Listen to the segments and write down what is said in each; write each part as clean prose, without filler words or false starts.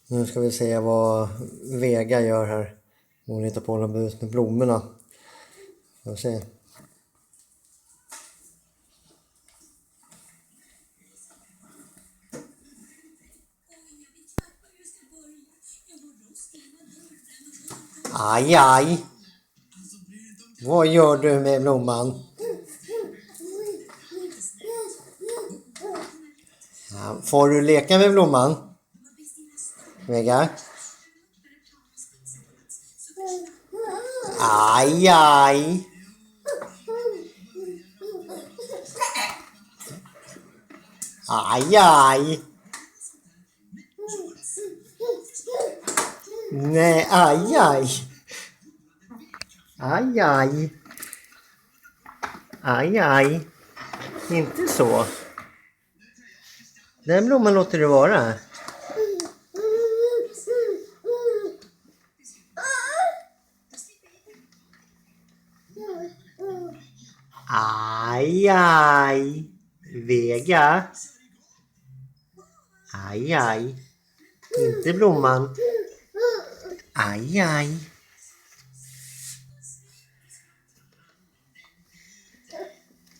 Nu ska vi se vad Vega gör här. Hon hittar på något bus med blommorna. Får se. Aj, aj. Vad gör du med blomman? Ja, får du leka med blomman? Vega? Aj, aj. Aj, aj. Nej, aj, aj. Aj, aj. Aj, aj. Inte så. Den blomman låter det vara. Aj, aj. Vega. Aj, aj. Inte blomman. Aj, aj.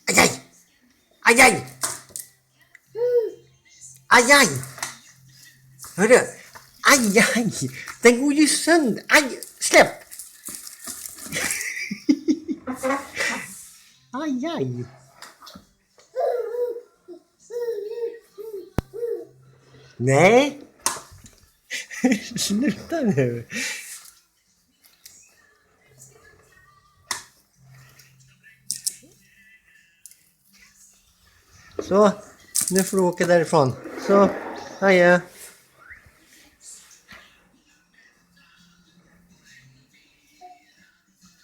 Aj, aj. Aj, aj. Aj, aj. Hörru. Aj, aj. Den går ju sönder. Aj, släpp. Aj, aj. Nej. Sluta nu. Så, nu får du åka därifrån. Så, adjö.